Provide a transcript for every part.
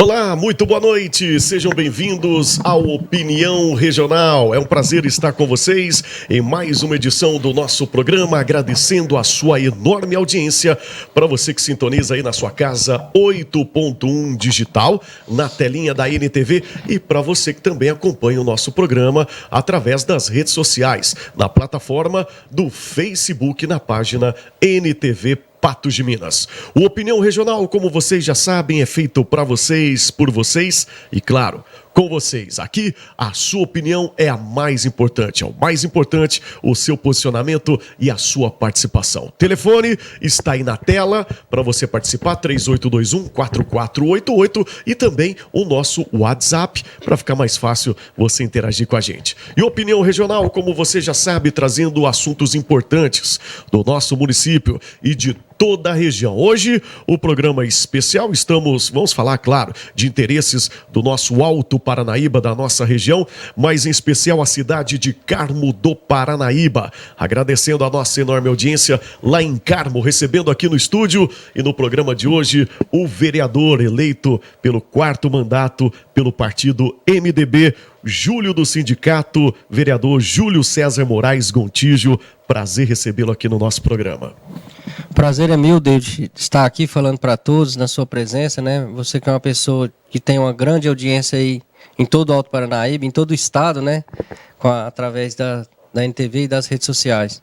Olá, muito boa noite, sejam bem-vindos ao Opinião Regional. É um prazer estar com vocês em mais uma edição do nosso programa, agradecendo a sua enorme audiência. Para você que sintoniza aí na sua casa 8.1 digital, na telinha da NTV, e para você que também acompanha o nosso programa através das redes sociais, na plataforma do Facebook, na página NTV Patos de Minas. O Opinião Regional, como vocês já sabem, é feito para vocês, por vocês e, claro, com vocês. Aqui, a sua opinião é a mais importante. É o mais importante, o seu posicionamento e a sua participação. O telefone está aí na tela para você participar, 3821-4488, e também o nosso WhatsApp, para ficar mais fácil você interagir com a gente. E Opinião Regional, como você já sabe, trazendo assuntos importantes do nosso município e de toda a região. Hoje, o programa especial, vamos falar, claro, de interesses do nosso Alto Paranaíba, da nossa região, mas em especial a cidade de Carmo do Paranaíba. Agradecendo a nossa enorme audiência lá em Carmo, recebendo aqui no estúdio e no programa de hoje o vereador eleito pelo 4º mandato pelo partido MDB, Júlio do Sindicato, vereador Júlio César Moraes Gontijo. Prazer recebê-lo aqui no nosso programa. Prazer é meu, David, estar aqui falando para todos na sua presença, né? Você que é uma pessoa que tem uma grande audiência aí em todo o Alto Paranaíba, em todo o estado, né? Através da NTV e das redes sociais.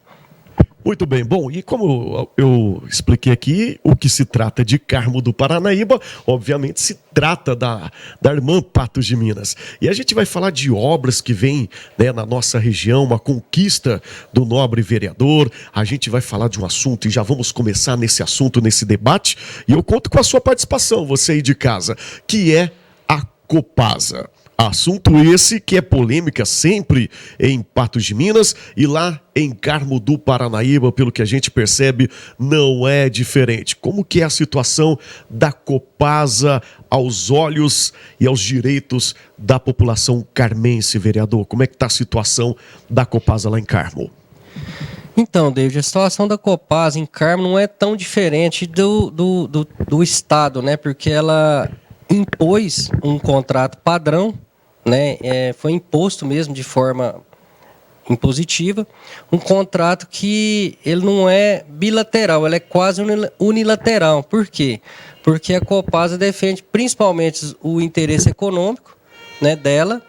Muito bem, bom, e como eu expliquei aqui, o que se trata de Carmo do Paranaíba, obviamente se trata da irmã Patos de Minas. E a gente vai falar de obras que vêm, né, na nossa região, uma conquista do nobre vereador. A gente vai falar de um assunto e já vamos começar nesse assunto, nesse debate. E eu conto com a sua participação, você aí de casa, que é a Copasa. Assunto esse que é polêmica sempre em Patos de Minas e lá em Carmo do Paranaíba, pelo que a gente percebe, não é diferente. Como que é a situação da Copasa aos olhos e aos direitos da população carmense, vereador? Como é que está a situação da Copasa lá em Carmo? Então, David, a situação da Copasa em Carmo não é tão diferente do Estado, né? Porque ela impôs um contrato padrão, né? Foi imposto mesmo de forma impositiva, um contrato que ele não é bilateral, ele é quase unilateral. Por quê? Porque a Copasa defende principalmente o interesse econômico, né, dela,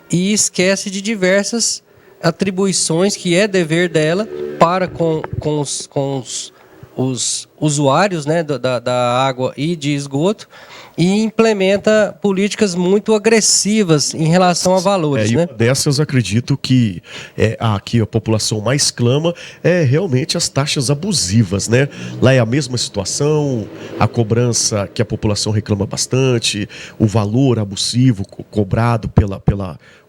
e esquece de diversas atribuições que é dever dela para com os usuários, né, da água e de esgoto, e implementa políticas muito agressivas em relação a valores. Uma dessas, acredito que aqui a população mais clama é realmente as taxas abusivas, né? Lá é a mesma situação, a cobrança que a população reclama bastante, o valor abusivo cobrado pela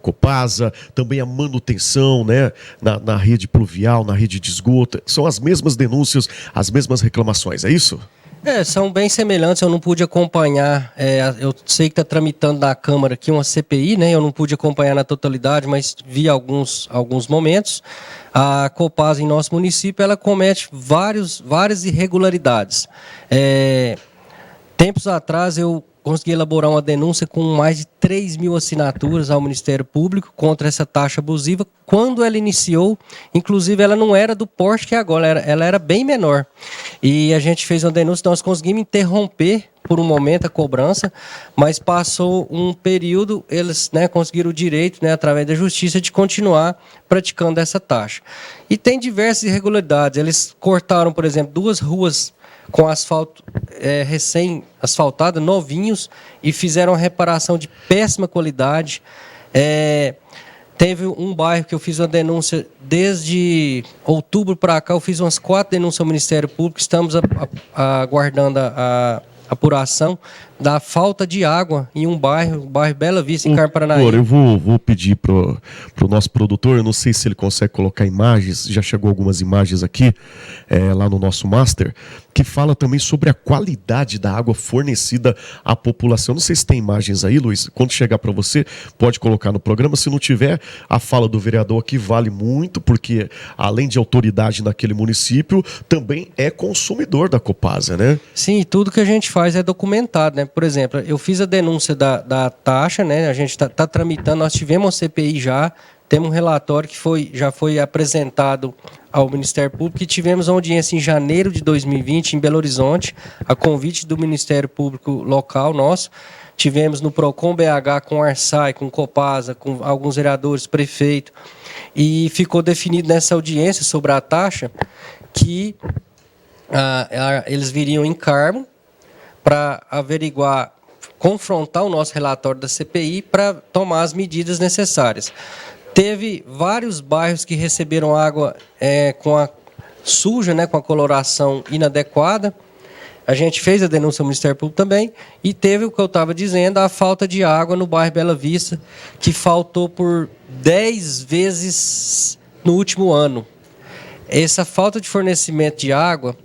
Copasa, também a manutenção, né, na rede pluvial, na rede de esgoto. São as mesmas denúncias, as mesmas reclamações, é isso? São bem semelhantes. Eu não pude acompanhar, eu sei que está tramitando na Câmara aqui uma CPI, né? Eu não pude acompanhar na totalidade, mas vi alguns momentos. A Copasa em nosso município, ela comete várias irregularidades. Tempos atrás eu consegui elaborar uma denúncia com mais de 3.000 assinaturas ao Ministério Público contra essa taxa abusiva. Quando ela iniciou, inclusive ela não era do porte que é agora, ela era bem menor. E a gente fez uma denúncia, nós conseguimos interromper por um momento a cobrança, mas passou um período, eles, né, conseguiram o direito, né, através da justiça, de continuar praticando essa taxa. E tem diversas irregularidades. Eles cortaram, por exemplo, 2 ruas com asfalto recém-asfaltada, novinhos, e fizeram uma reparação de péssima qualidade. Teve um bairro que eu fiz uma denúncia desde outubro para cá, eu fiz umas 4 denúncias ao Ministério Público, estamos aguardando a apuração da falta de água em um bairro, o bairro Bela Vista, em Carmo Paranaíba. Eu vou pedir pro nosso produtor, eu não sei se ele consegue colocar imagens, já chegou algumas imagens aqui, lá no nosso master, que fala também sobre a qualidade da água fornecida à população. Não sei se tem imagens aí, Luiz, quando chegar para você, pode colocar no programa. Se não tiver, a fala do vereador aqui vale muito, porque além de autoridade naquele município, também é consumidor da Copasa, né? Sim, tudo que a gente faz é documentado, né? Por exemplo, eu fiz a denúncia da taxa, né? A gente está tramitando, nós tivemos uma CPI já, temos um relatório que já foi apresentado ao Ministério Público e tivemos uma audiência em janeiro de 2020 em Belo Horizonte, a convite do Ministério Público local nosso. Tivemos no PROCON BH com o Arsai, com o Copasa, com alguns vereadores, prefeito, e ficou definido nessa audiência sobre a taxa que eles viriam em Carmo para averiguar, confrontar o nosso relatório da CPI para tomar as medidas necessárias. Teve vários bairros que receberam água suja, né, com a coloração inadequada. A gente fez a denúncia ao Ministério Público também e teve o que eu estava dizendo, a falta de água no bairro Bela Vista, que faltou por 10 vezes no último ano. Essa falta de fornecimento de água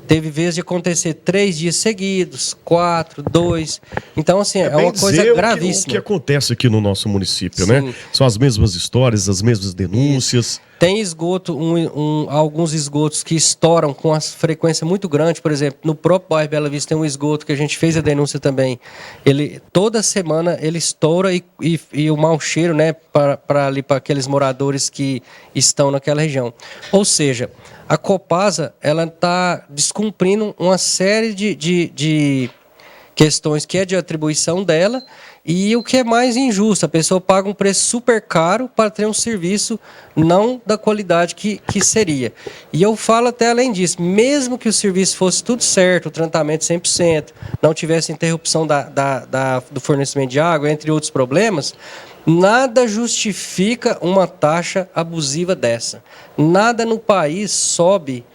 teve vezes de acontecer 3 dias seguidos, 4, 2. Então, assim, é uma coisa gravíssima. O que acontece aqui no nosso município, Sim. né? São as mesmas histórias, as mesmas denúncias. Tem esgoto, alguns esgotos que estouram com uma frequência muito grande. Por exemplo, no próprio bairro Bela Vista tem um esgoto que a gente fez a denúncia também. Toda semana ele estoura e o mau cheiro, né, para aqueles moradores que estão naquela região. Ou seja, a Copasa ela está descumprindo uma série de questões que é de atribuição dela. E o que é mais injusto, a pessoa paga um preço super caro para ter um serviço não da qualidade que seria. E eu falo até além disso, mesmo que o serviço fosse tudo certo, o tratamento 100%, não tivesse interrupção do fornecimento de água, entre outros problemas, nada justifica uma taxa abusiva dessa. Nada no país sobe,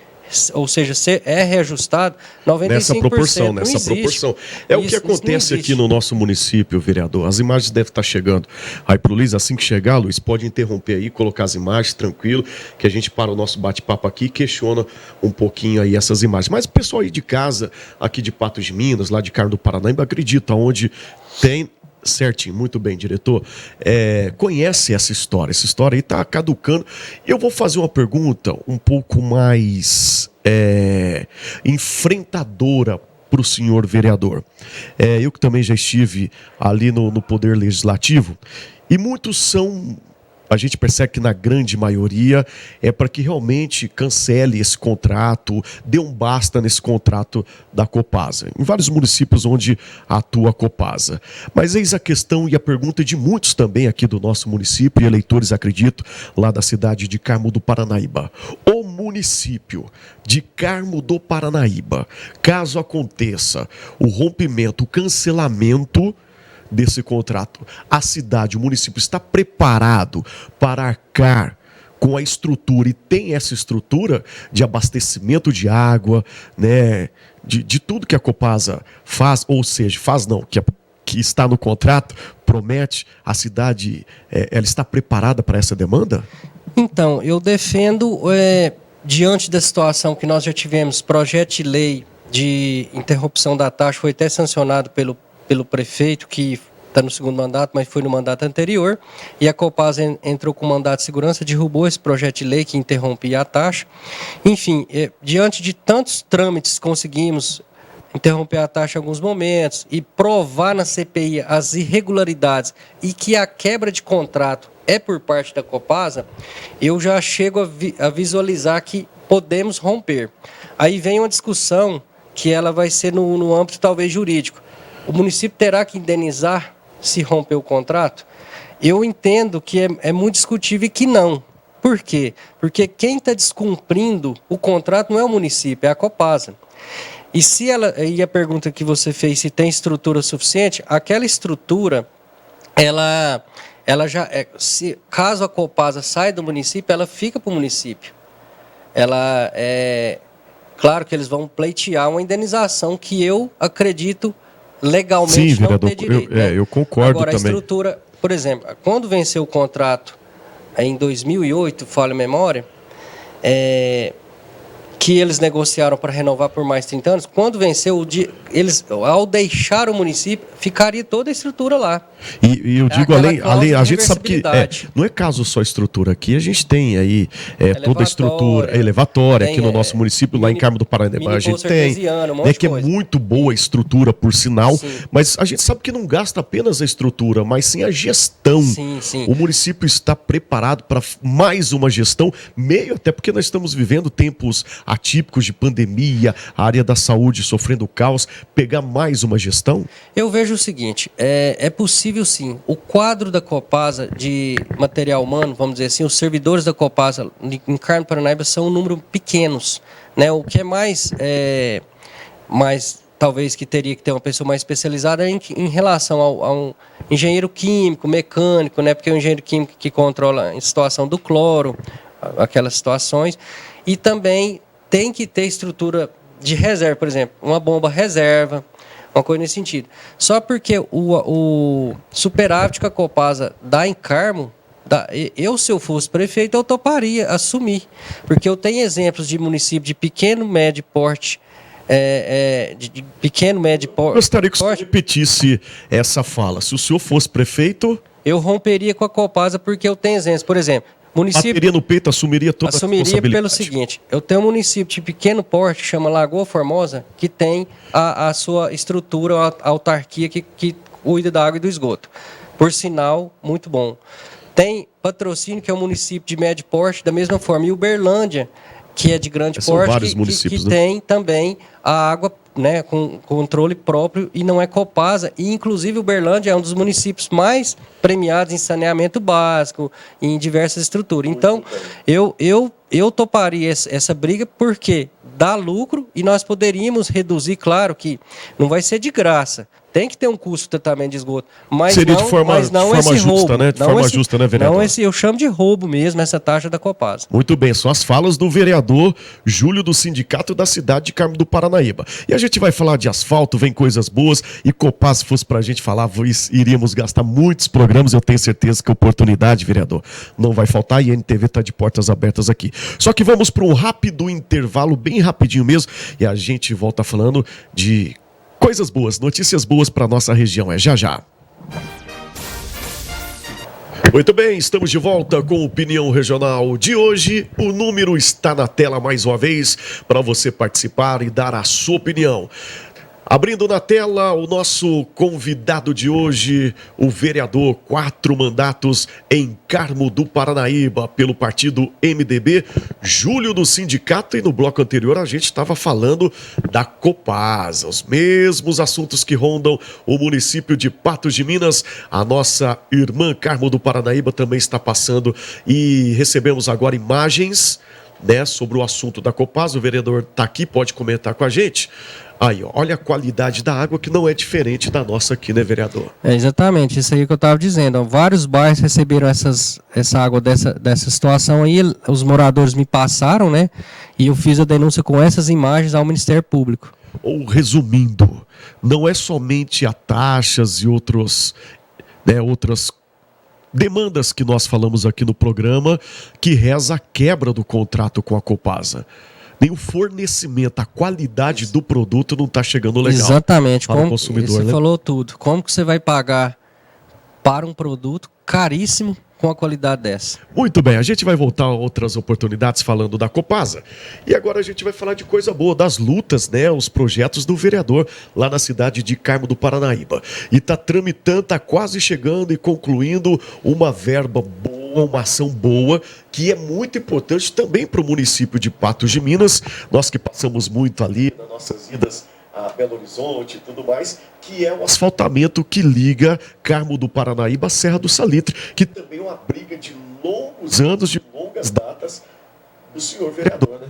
ou seja, é reajustado 95%. Nessa proporção. É o que acontece aqui no nosso município, vereador. As imagens devem estar chegando aí pro Luiz. Assim que chegar, Luiz, pode interromper aí, colocar as imagens, tranquilo, que a gente para o nosso bate-papo aqui e questiona um pouquinho aí essas imagens. Mas o pessoal aí de casa, aqui de Patos de Minas, lá de Carmo do Paranaíba, acredita onde tem... Certinho, muito bem, diretor. Conhece essa história aí está caducando. Eu vou fazer uma pergunta um pouco mais enfrentadora para o senhor vereador. Eu que também já estive ali no Poder Legislativo, e muitos são... A gente percebe que na grande maioria é para que realmente cancele esse contrato, dê um basta nesse contrato da Copasa, em vários municípios onde atua a Copasa. Mas eis a questão e a pergunta de muitos também aqui do nosso município, e eleitores, acredito, lá da cidade de Carmo do Paranaíba. O município de Carmo do Paranaíba, caso aconteça o rompimento, o cancelamento desse contrato, a cidade, o município está preparado para arcar com a estrutura, e tem essa estrutura de abastecimento de água, né, de tudo que a Copasa faz, ou seja, que está no contrato, promete, a cidade, ela está preparada para essa demanda? Então, eu defendo, diante da situação que nós já tivemos, projeto de lei de interrupção da taxa, foi até sancionado pelo prefeito, que está no segundo mandato, mas foi no mandato anterior, e a Copasa entrou com mandato de segurança, derrubou esse projeto de lei que interrompia a taxa. Enfim, diante de tantos trâmites, conseguimos interromper a taxa em alguns momentos e provar na CPI as irregularidades e que a quebra de contrato é por parte da Copasa, eu já chego a visualizar que podemos romper. Aí vem uma discussão que ela vai ser no âmbito talvez jurídico. O município terá que indenizar se romper o contrato? Eu entendo que é muito discutível e que não. Por quê? Porque quem está descumprindo o contrato não é o município, é a Copasa. E a pergunta que você fez, se tem estrutura suficiente, aquela estrutura, ela já caso a Copasa saia do município, ela fica para o município. Claro que eles vão pleitear uma indenização que eu acredito legalmente. Sim, vereador, não ter direito. Eu concordo. Agora, também. A estrutura, por exemplo, quando venceu o contrato em 2008, falha a memória, que eles negociaram para renovar por mais 30 anos, quando venceu, eles, ao deixar o município, ficaria toda a estrutura lá. E eu digo, além a gente sabe que não é caso só estrutura aqui, a gente tem aí toda a estrutura elevatória aqui no nosso município, lá em Carmo do Paranaíba, a gente tem, que é muito boa a estrutura, por sinal, sim. Mas a gente sabe que não gasta apenas a estrutura, mas sim a gestão. Sim, sim. O município está preparado para mais uma gestão, meio até porque nós estamos vivendo tempos atípicos de pandemia, a área da saúde sofrendo caos, pegar mais uma gestão? Eu vejo o seguinte, é possível sim. O quadro da Copasa de material humano, vamos dizer assim, os servidores da Copasa em Carmo do Paranaíba são um número pequenos, né? O que é mais talvez que teria que ter uma pessoa mais especializada em relação a um engenheiro químico, mecânico, né? Porque é o engenheiro químico que controla a situação do cloro, aquelas situações, e também tem que ter estrutura de reserva, por exemplo, uma bomba reserva, uma coisa nesse sentido. Só porque o superávit que a Copasa dá em Carmo, se eu fosse prefeito, eu toparia assumir. Porque eu tenho exemplos de município de pequeno, médio porte, de pequeno, médio porte. Gostaria que o senhor repetisse essa fala. Se o senhor fosse prefeito... Eu romperia com a Copasa porque eu tenho exemplos. Por exemplo, município... Bateria no peito, assumiria toda a responsabilidade. Pelo seguinte, eu tenho um município de pequeno porte, que chama Lagoa Formosa, que tem a sua estrutura, a autarquia que cuida da água e do esgoto. Por sinal, muito bom. Tem Patrocínio, que é um município de médio porte, da mesma forma. E Uberlândia, que é de grande porte, que tem também a água, né, com controle próprio e não é Copasa. E, inclusive, Uberlândia é um dos municípios mais premiados em saneamento básico, em diversas estruturas. Então, eu toparia essa briga porque dá lucro e nós poderíamos reduzir, claro que não vai ser de graça. Tem que ter um custo de tratamento de esgoto. Mas seria não, de forma justa, né? De forma justa, né, vereador? Não eu chamo de roubo mesmo, essa taxa da Copasa. Muito bem, são as falas do vereador Júlio do Sindicato da cidade de Carmo do Paranaíba. E a gente vai falar de asfalto, vem coisas boas, e Copasa, se fosse pra gente falar, iríamos gastar muitos programas, eu tenho certeza que oportunidade, vereador, não vai faltar, e a NTV tá de portas abertas aqui. Só que vamos para um rápido intervalo, bem rapidinho mesmo, e a gente volta falando de coisas boas, notícias boas para nossa região. É já já. Muito bem, estamos de volta com a Opinião Regional de hoje. O número está na tela mais uma vez para você participar e dar a sua opinião. Abrindo na tela o nosso convidado de hoje, o vereador, 4 mandatos em Carmo do Paranaíba, pelo partido MDB, Júlio do Sindicato. E no bloco anterior a gente estava falando da Copasa, os mesmos assuntos que rondam o município de Patos de Minas. A nossa irmã Carmo do Paranaíba também está passando e recebemos agora imagens, né, sobre o assunto da Copasa. O vereador está aqui, pode comentar com a gente. Aí, ó, olha a qualidade da água que não é diferente da nossa aqui, né, vereador? Exatamente, isso aí que eu estava dizendo. Ó, vários bairros receberam essa água dessa situação aí, os moradores me passaram, né? E eu fiz a denúncia com essas imagens ao Ministério Público. Ou resumindo, não é somente a taxas e outras demandas que nós falamos aqui no programa que reza a quebra do contrato com a Copasa. Nem o fornecimento, a qualidade do produto não está chegando legal. Exatamente. Para o consumidor, você falou tudo. Como que você vai pagar para um produto caríssimo com a qualidade dessa? Muito bem, a gente vai voltar a outras oportunidades falando da Copasa. E agora a gente vai falar de coisa boa, das lutas, né? Os projetos do vereador lá na cidade de Carmo do Paranaíba. E está tramitando, está quase chegando e concluindo uma verba boa, uma ação boa, que é muito importante também para o município de Patos de Minas. Nós que passamos muito ali nas nossas idas a Belo Horizonte e tudo mais, que é o asfaltamento que liga Carmo do Paranaíba à Serra do Salitre, que também é uma briga de longos anos, de longas datas do senhor vereador,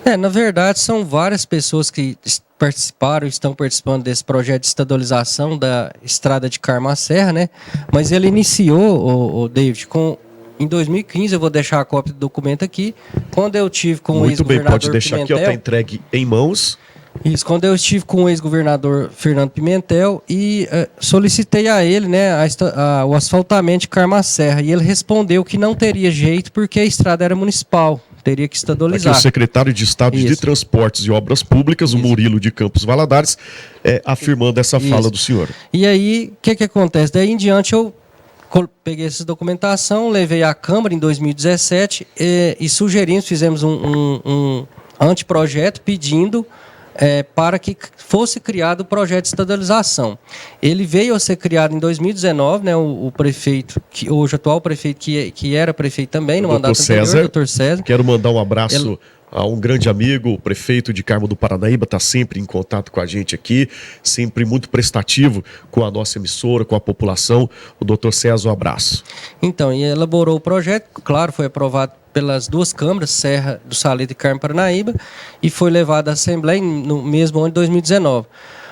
né? Na verdade, são várias pessoas que participaram, estão participando desse projeto de estadualização da estrada de Carmo à Serra, né? Mas ele iniciou, o David, em 2015, eu vou deixar a cópia do documento aqui, quando eu tive com o ex-governador Pimentel. Pode deixar aqui, está entregue em mãos. Isso, quando eu estive com o ex-governador Fernando Pimentel e solicitei a ele, né, o asfaltamento de Carmo à Serra, e ele respondeu que não teria jeito porque a estrada era municipal, teria que Aqui estadualizar. o secretário de Estado de Isso. Transportes e Obras Públicas, o Murilo de Campos Valadares, afirmando essa fala Isso. do senhor. E aí, o que acontece? Daí em diante eu peguei essa documentação, levei à Câmara em 2017 e sugerimos, fizemos um anteprojeto pedindo para que fosse criado o projeto de estadualização. Ele veio a ser criado em 2019, né, o prefeito, hoje atual prefeito, que era prefeito também no mandato anterior, doutor César. Quero mandar um abraço a um grande amigo, o prefeito de Carmo do Paranaíba, está sempre em contato com a gente aqui, sempre muito prestativo com a nossa emissora, com a população. O doutor César, um abraço. Então, e elaborou o projeto, claro, foi aprovado pelas duas câmaras, Serra do Salete e Carmo Paranaíba, e foi levado à Assembleia no mesmo ano de 2019.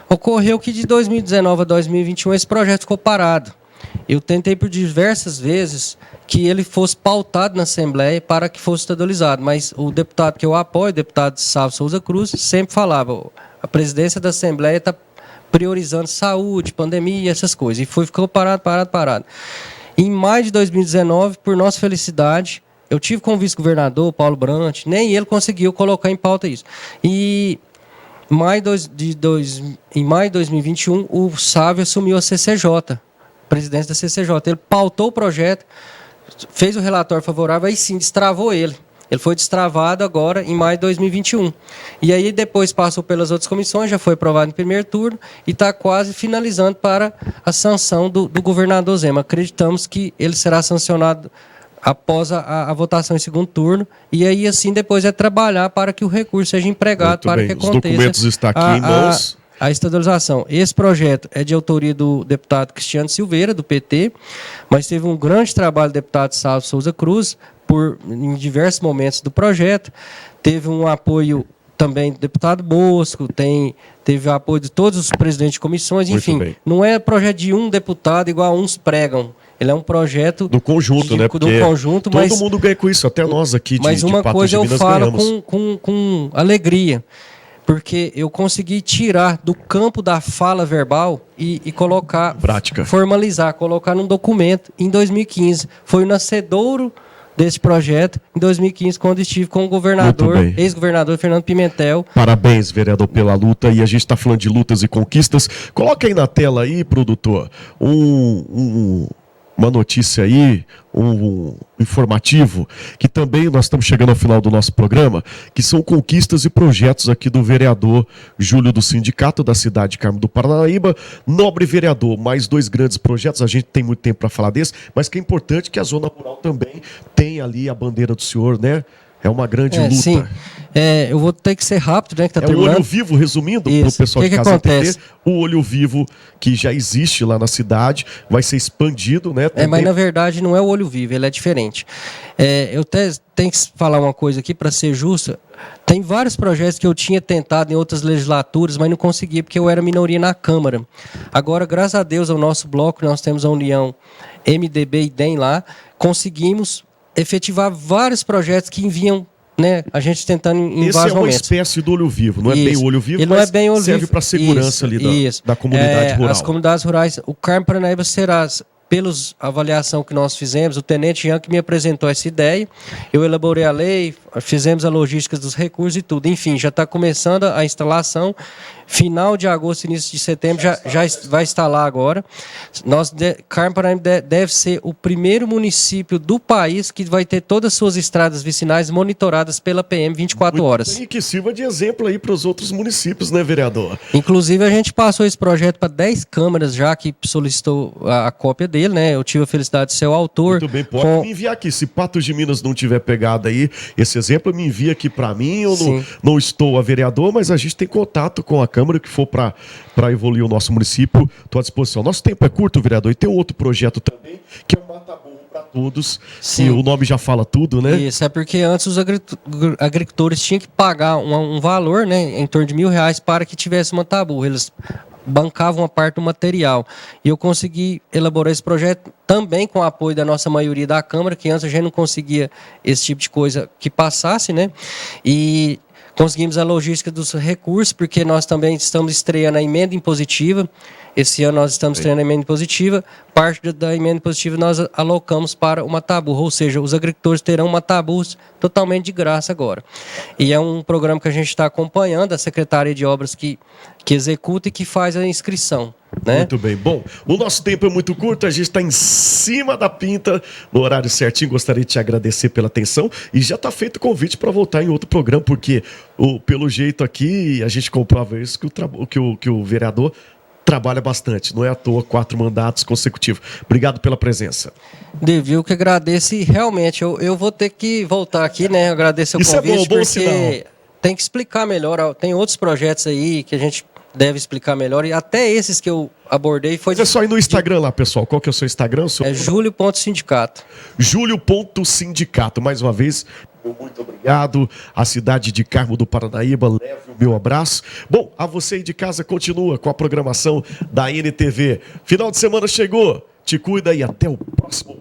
Ocorreu que de 2019 a 2021 esse projeto ficou parado. Eu tentei por diversas vezes que ele fosse pautado na Assembleia para que fosse estadualizado, mas o deputado que eu apoio, o deputado Sávio Souza Cruz, sempre falava, a presidência da Assembleia está priorizando saúde, pandemia, essas coisas, e ficou parado. Em maio de 2019, por nossa felicidade, eu tive com o vice-governador, Paulo Brant, nem ele conseguiu colocar em pauta isso. E em maio de 2021, o Sávio assumiu a CCJ, presidência da CCJ. Ele pautou o projeto, fez o relatório favorável, aí sim, destravou ele. Ele foi destravado agora em maio de 2021. E aí depois passou pelas outras comissões, já foi aprovado em primeiro turno e está quase finalizando para a sanção do governador Zema. Acreditamos que ele será sancionado após a votação em segundo turno, e aí assim depois trabalhar para que o recurso seja empregado para que aconteça. Os documentos estão aqui em mãos. A estadualização. Esse projeto é de autoria do deputado Cristiano Silveira, do PT, mas teve um grande trabalho do deputado Sávio Souza Cruz em diversos momentos do projeto. Teve um apoio também do deputado Bosco, teve o apoio de todos os presidentes de comissões, enfim. Não é projeto de um deputado igual uns pregam. Ele é um projeto do conjunto, né? Do conjunto, todo mundo ganha com isso, até nós aqui de Mas uma Patos coisa de Minas eu falo ganhamos. com alegria, porque eu consegui tirar do campo da fala verbal e colocar, prática, formalizar, colocar num documento em 2015. Foi o nascedouro desse projeto em 2015, quando estive com o governador, ex-governador Fernando Pimentel. Parabéns, vereador, pela luta. E a gente está falando de lutas e conquistas. Coloca aí na tela aí, produtor, uma notícia aí, um informativo, que também nós estamos chegando ao final do nosso programa, que são conquistas e projetos aqui do vereador Júlio do Sindicato da cidade de Carmo do Paranaíba. Nobre vereador, mais 2 grandes projetos, a gente tem muito tempo para falar desse, mas que é importante que a zona rural também tenha ali a bandeira do senhor, né? É uma grande luta. Sim. Eu vou ter que ser rápido, né? Que tá terminando. O Olho Vivo, resumindo, para o pessoal de casa entender, o Olho Vivo que já existe lá na cidade, vai ser expandido, né? Mas na verdade não é o Olho Vivo, ele é diferente. Eu tenho que falar uma coisa aqui para ser justo. Tem vários projetos que eu tinha tentado em outras legislaturas, mas não conseguia porque eu era minoria na Câmara. Agora, graças a Deus, ao nosso bloco, nós temos a união MDB e DEM lá, conseguimos efetivar vários projetos que enviam, né, a gente tentando em esse vários momentos. Esse é uma espécie do olho vivo, não é bem o olho vivo, ele mas não é bem olho serve para a segurança ali da comunidade rural. As comunidades rurais, o Carmo Paranaíba será, pelos avaliação que nós fizemos, o tenente Jean que me apresentou essa ideia, eu elaborei a lei, fizemos a logística dos recursos e tudo, enfim, já está começando a instalação, final de agosto, início de setembro, já vai instalar agora. Carmo Paranaíba deve ser o primeiro município do país que vai ter todas as suas estradas vicinais monitoradas pela PM 24 horas. E que sirva de exemplo aí para os outros municípios, né, vereador? Inclusive, a gente passou esse projeto para 10 câmaras já que solicitou a cópia dele, né? Eu tive a felicidade de ser o autor. Muito bem, pode me enviar aqui. Se Patos de Minas não tiver pegado aí esse exemplo, me envia aqui para mim. Eu não estou a vereador, mas a gente tem contato com a Câmara que for para evoluir o nosso município. Estou à disposição. Nosso tempo é curto, vereador, e tem um outro projeto também, que é o Mata Burro para Todos. Sim. E o nome já fala tudo, né? Isso, é porque antes os agricultores tinham que pagar um valor, né, em torno de R$1.000 para que tivesse uma tabu. Eles bancavam a parte do material. E eu consegui elaborar esse projeto também com o apoio da nossa maioria da Câmara, que antes a gente não conseguia esse tipo de coisa que passasse, né? E Conseguimos a logística dos recursos, porque nós também estamos estreando a emenda impositiva. Esse ano nós estamos estreando a emenda impositiva. Parte da emenda impositiva nós alocamos para uma tabu, ou seja, os agricultores terão uma tabu totalmente de graça agora. E é um programa que a gente está acompanhando, a Secretaria de Obras que executa e que faz a inscrição. Né? Muito bem. Bom, o nosso tempo é muito curto, a gente está em cima da pinta, no horário certinho. Gostaria de te agradecer pela atenção e já está feito o convite para voltar em outro programa, porque pelo jeito aqui, a gente comprova isso, que o vereador trabalha bastante, não é à toa 4 mandatos consecutivos. Obrigado pela presença. Devi, eu que agradeço e realmente eu vou ter que voltar aqui, né? Eu agradeço o isso convite, é bom porque sinal. Tem que explicar melhor, tem outros projetos aí que a gente deve explicar melhor, e até esses que eu abordei foi... Mas é só ir no Instagram lá, pessoal. Qual que é o seu Instagram? É julio.sindicato. Julio.sindicato. Mais uma vez, muito obrigado. A cidade de Carmo do Paranaíba, leve o meu abraço. Bom, a você aí de casa, continua com a programação da NTV. Final de semana chegou. Te cuida e até o próximo.